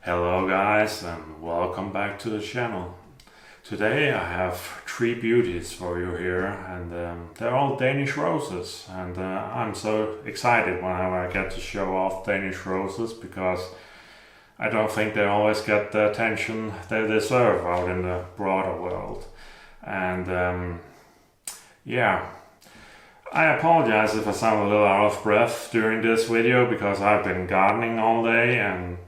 Hello guys and welcome back to the channel. Today I have three beauties for you here and they're all Danish roses and I'm so excited whenever I get to show off Danish roses because I don't think they always get the attention they deserve out in the broader world. And yeah, I apologize if I sound a little out of breath during this video because I've been gardening all day and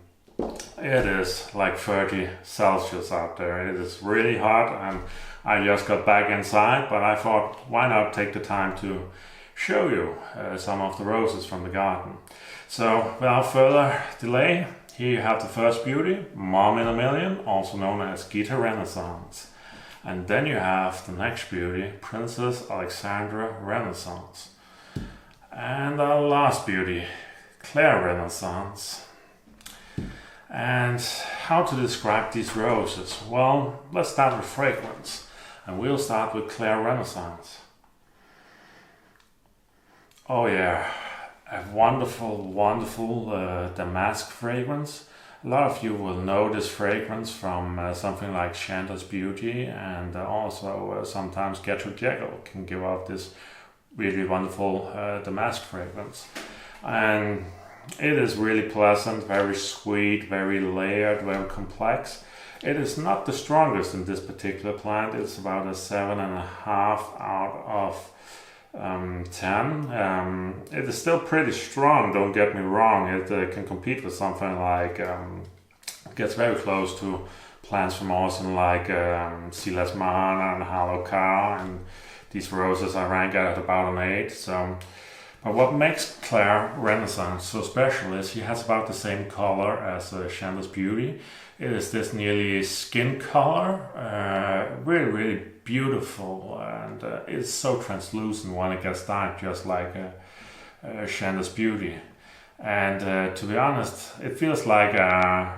it is like 30 Celsius out there. It is really hot and I just got back inside, but I thought why not take the time to show you some of the roses from the garden. So without further delay, here you have the first beauty, Mom in a Million, also known as Ghita Renaissance. And then you have the next beauty, Princess Alexandra Renaissance. And our last beauty, Clair Renaissance. And how to describe these roses? Well, let's start with fragrance. And we'll start with Clair Renaissance. Oh yeah, a wonderful damask fragrance. A lot of you will know this fragrance from something like Chandler's Beauty, and also sometimes Get Jekyll can give off this really wonderful damask fragrance. And it is really pleasant, very sweet, very layered, very complex. It is not the strongest in this particular plant. It's about a 7.5 out of 10. It is still pretty strong, don't get me wrong. It can compete with something like, gets very close to plants from Poulsen like Silas Mahana and Hollow Cow, and these roses I rank at about an 8. But what makes Clair Renaissance so special is she has about the same color as Chandler's Beauty. It is this nearly skin color, really beautiful, and it's so translucent when it gets dark, just like Chandler's Beauty. And to be honest, it feels like a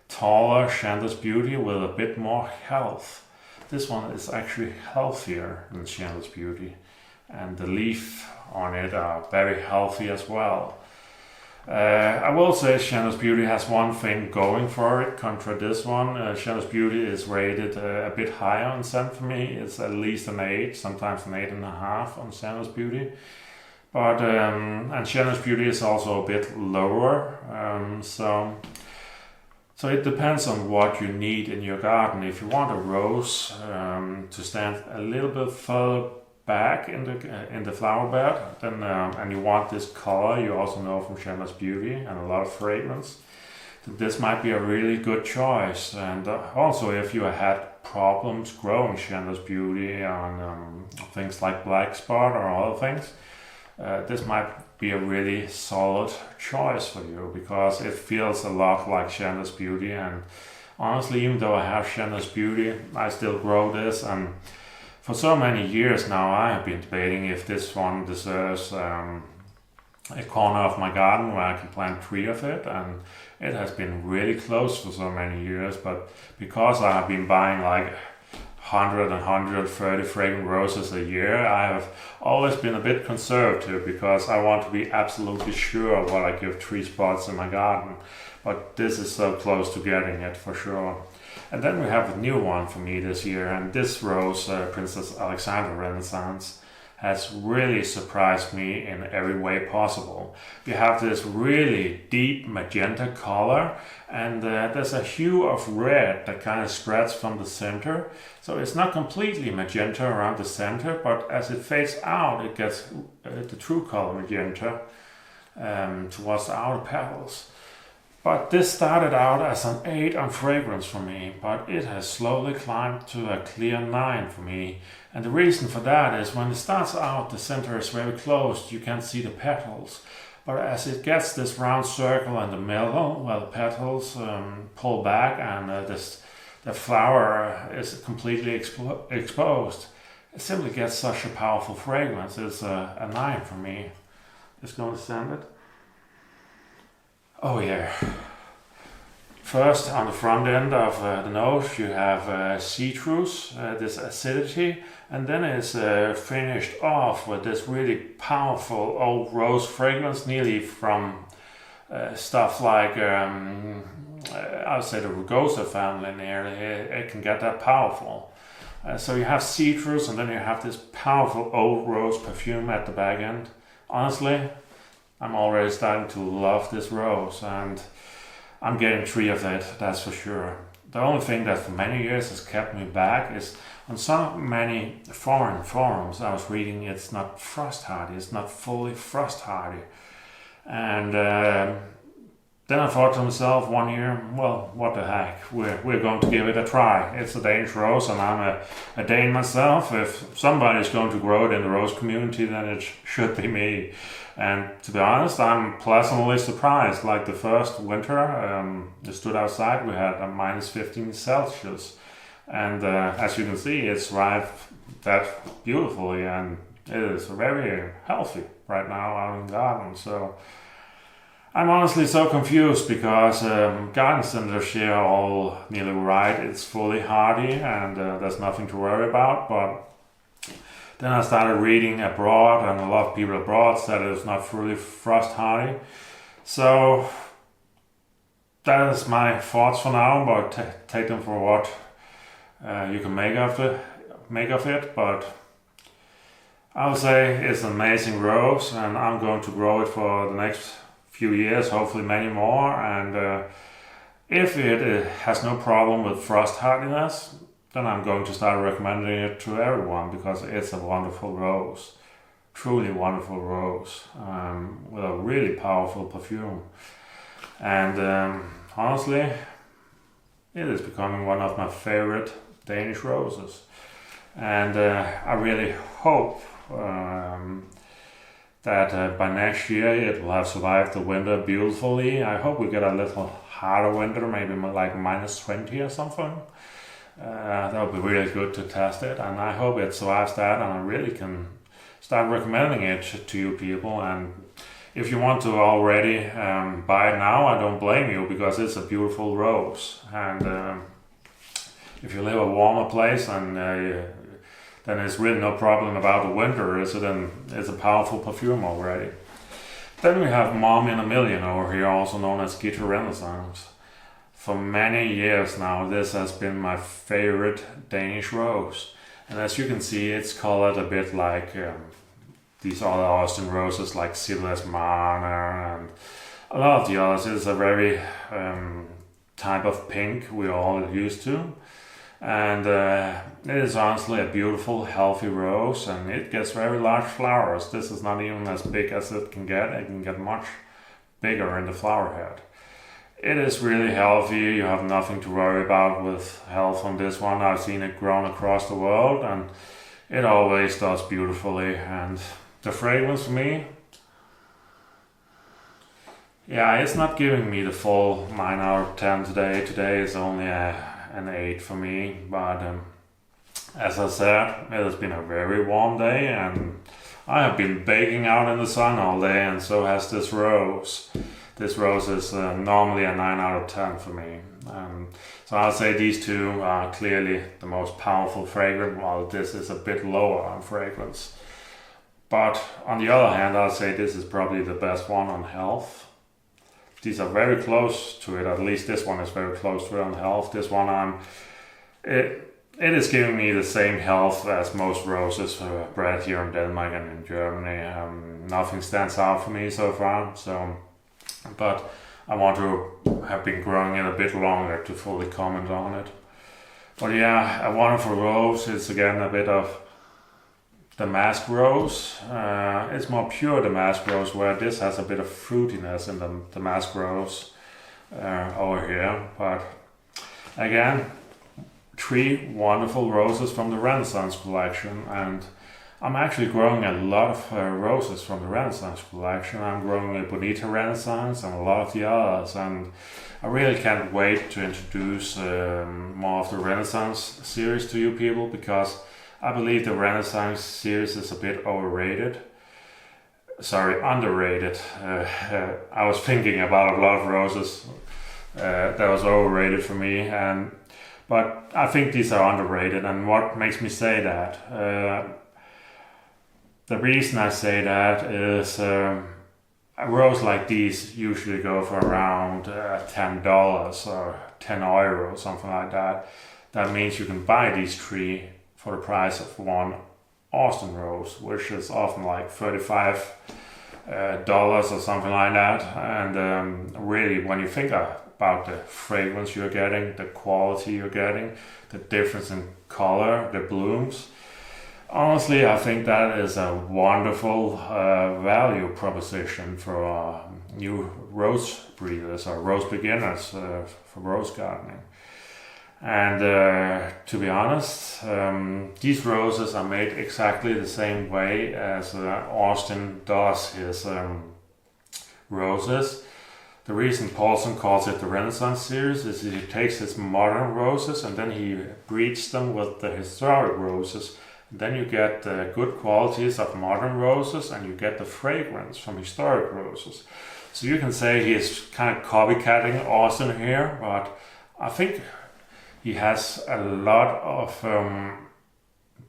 taller Chandler's Beauty with a bit more health. This one is actually healthier than Chandler's Beauty, and the leaf on it are very healthy as well. I will say Chandler's Beauty has one thing going for it contra this one. Chandler's Beauty is rated a bit higher on scent for me. It's at least an 8, sometimes an 8.5 on Chandler's Beauty. But and Chandler's Beauty is also a bit lower. So it depends on what you need in your garden. If you want a rose to stand a little bit further back in the flower bed, then and you want this color, you also know from Chandler's Beauty and a lot of fragrance, this might be a really good choice. And also if you had problems growing Chandler's Beauty on things like black spot or other things, this might be a really solid choice for you because it feels a lot like Chandler's Beauty. And honestly, even though I have Chandler's Beauty, I still grow this, and for so many years now I have been debating if this one deserves a corner of my garden where I can plant 3 of it, and it has been really close for so many years. But because I have been buying like 100 and 130 fragrant roses a year, I have always been a bit conservative because I want to be absolutely sure what I give 3 spots in my garden. But this is so close to getting it for sure. And then we have a new one for me this year, and this rose, Princess Alexandra Renaissance, has really surprised me in every way possible. You have this really deep magenta color, and there's a hue of red that kind of spreads from the center. So it's not completely magenta around the center, but as it fades out, it gets the true color magenta towards the outer petals. But this started out as an 8 on fragrance for me, but it has slowly climbed to a clear 9 for me. And the reason for that is when it starts out, the center is very closed, you can't see the petals. But as it gets this round circle in the middle, where the petals pull back and the flower is completely exposed, it simply gets such a powerful fragrance. It's a 9 for me. Just going to send it. Oh yeah. First, on the front end of the nose, you have citrus, this acidity, and then it's finished off with this really powerful old rose fragrance, nearly from stuff like I would say the rugosa family nearly, it can get that powerful. So you have citrus, and then you have this powerful old rose perfume at the back end. Honestly, I'm already starting to love this rose, and I'm getting 3 of it, that's for sure. The only thing that for many years has kept me back is on so many foreign forums I was reading it's not frost hardy, it's not fully frost hardy. And then I thought to myself one year, well, what the heck, we're going to give it a try. It's a Danish rose, and I'm a Dane myself. If somebody's going to grow it in the rose community, then it should be me. And to be honest, I'm pleasantly surprised. Like the first winter, I stood outside, we had a minus 15 Celsius. And as you can see, it's thrived that beautifully, and it is very healthy right now out in the garden. So I'm honestly so confused because garden centers share all nearly right. It's fully hardy, and there's nothing to worry about. But then I started reading abroad, and a lot of people abroad said it's not fully frost hardy. So that is my thoughts for now, but take them for what you can make of it. But I would say it's an amazing rose, and I'm going to grow it for the next few years, hopefully many more. And if it has no problem with frost hardiness, then I'm going to start recommending it to everyone, because it's a wonderful rose, truly wonderful rose, with a really powerful perfume. And honestly, it is becoming one of my favorite Danish roses. And I really hope that by next year it will have survived the winter beautifully. I hope we get a little harder winter, maybe like minus 20 or something. That would be really good to test it, and I hope it survives that, and I really can start recommending it to you people. And if you want to already buy it now, I don't blame you, because it's a beautiful rose. And if you live a warmer place, and then it's really no problem about the winter, is it? And it's a powerful perfume already. Then we have Mom in a Million over here, also known as Ghita Renaissance. For many years now, this has been my favorite Danish rose. And as you can see, it's colored a bit like these other Austin roses, like Silas Marner and a lot of the others. It's a very type of pink we're all used to. And it is honestly a beautiful, healthy rose, and it gets very large flowers. This is not even as big as it can get. It can get much bigger in the flower head. It is really healthy. You have nothing to worry about with health on this one. I've seen it grown across the world, and it always does beautifully. And the fragrance for me, yeah, it's not giving me the full 9 out of 10 today. Today is only an 8 for me, but as I said, it has been a very warm day, and I have been baking out in the sun all day, and so has this rose. This rose is normally a 9 out of 10 for me. So I'll say these two are clearly the most powerful fragrance, while this is a bit lower on fragrance. But on the other hand, I'll say this is probably the best one on health. These are very close to it, at least this one is very close to it on health. This one, it is giving me the same health as most roses bred here in Denmark and in Germany. Nothing stands out for me so far. But I want to have been growing it a bit longer to fully comment on it. But yeah, a wonderful rose. It's again a bit of damask rose. It's more pure damask rose, where this has a bit of fruitiness in the damask rose over here. But again, 3 wonderful roses from the Renaissance collection, and I'm actually growing a lot of roses from the Renaissance collection. I'm growing a Ghita Renaissance and a lot of the others, and I really can't wait to introduce more of the Renaissance series to you people, because I believe the Renaissance series is a bit underrated. I was thinking about a lot of roses that was overrated for me, but I think these are underrated. And what makes me say that? The reason I say that is a rose like these usually go for around $10 or €10, something like that. That means you can buy these three for the price of one Austin rose, which is often like $35 or something like that. And really, when you think about the fragrance you're getting, the quality you're getting, the difference in color, the blooms, honestly, I think that is a wonderful value proposition for new rose breeders or rose beginners for rose gardening. And to be honest, these roses are made exactly the same way as Austin does his roses. The reason Poulsen calls it the Renaissance series is he takes his modern roses and then he breeds them with the historic roses. Then you get the good qualities of modern roses and you get the fragrance from historic roses. So you can say he's kind of copycatting Austin here, but I think he has a lot of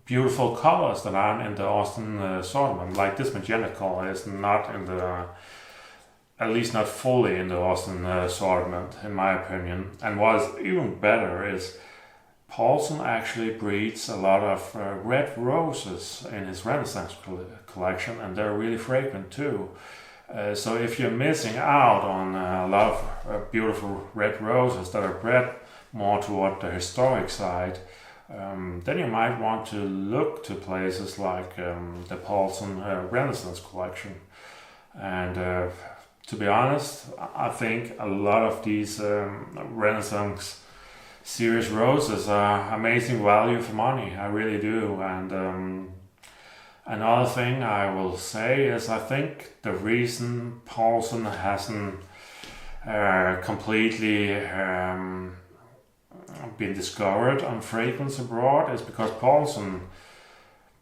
beautiful colors that aren't in the Austin assortment. Like this magenta color is not in the, at least not fully in the Austin assortment, in my opinion. And what is even better is Poulsen actually breeds a lot of red roses in his Renaissance collection, and they're really fragrant too. So if you're missing out on a lot of beautiful red roses that are bred more toward the historic side, then you might want to look to places like the Poulsen Renaissance collection. And to be honest, I think a lot of these Renaissance series roses are amazing value for money. I really do. And another thing I will say is I think the reason Poulsen hasn't completely been discovered on fragrance abroad is because Poulsen,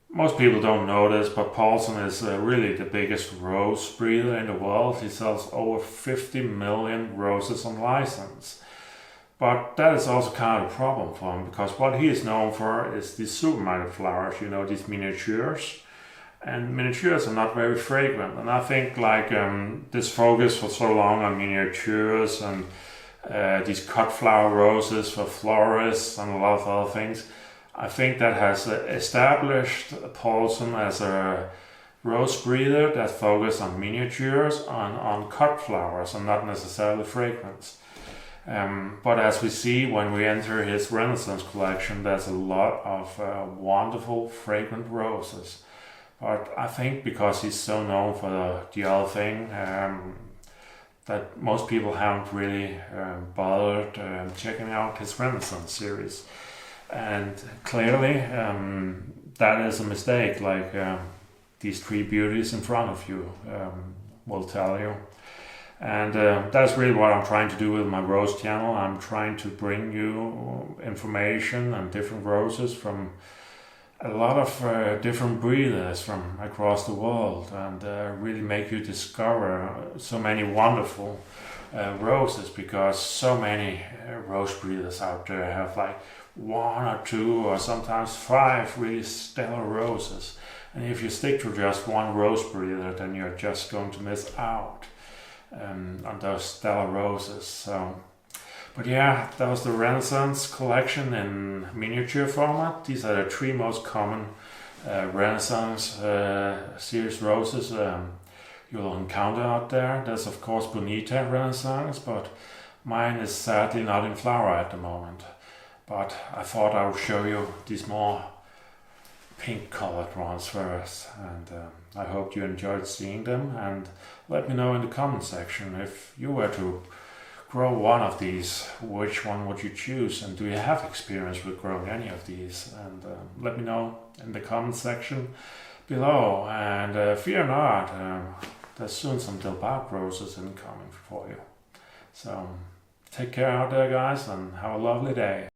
most people don't know this, but Poulsen is really the biggest rose breeder in the world. He sells over 50 million roses on license. But that is also kind of a problem for him, because what he is known for is these supermarket flowers, you know, these miniatures. And miniatures are not very fragrant. And I think like this focus for so long on miniatures and these cut flower roses for florists and a lot of other things, I think that has established Poulsen as a rose breeder that focuses on miniatures, on cut flowers and not necessarily fragrance. But as we see when we enter his Renaissance collection, there's a lot of wonderful fragrant roses. But I think because he's so known for the other thing, that most people haven't really bothered checking out his Renaissance series. And clearly that is a mistake, like these three beauties in front of you will tell you. And that's really what I'm trying to do with my rose channel. I'm trying to bring you information on different roses from a lot of different breeders from across the world, and really make you discover so many wonderful roses, because so many rose breeders out there have like 1 or 2 or sometimes 5 really stellar roses. And if you stick to just one rose breeder, then you're just going to miss out on those stellar roses. So, but yeah, that was the Renaissance collection in miniature format. These are the 3 most common Renaissance series roses you'll encounter out there. There's of course Bonita Renaissance, but mine is sadly not in flower at the moment. But I thought I would show you these more pink colored ones first, and I hope you enjoyed seeing them. And let me know in the comment section, if you were to grow one of these, which one would you choose, and do you have experience with growing any of these? And let me know in the comment section below. And fear not, there's soon some Del Bark roses incoming for you. So take care out there, guys, and have a lovely day.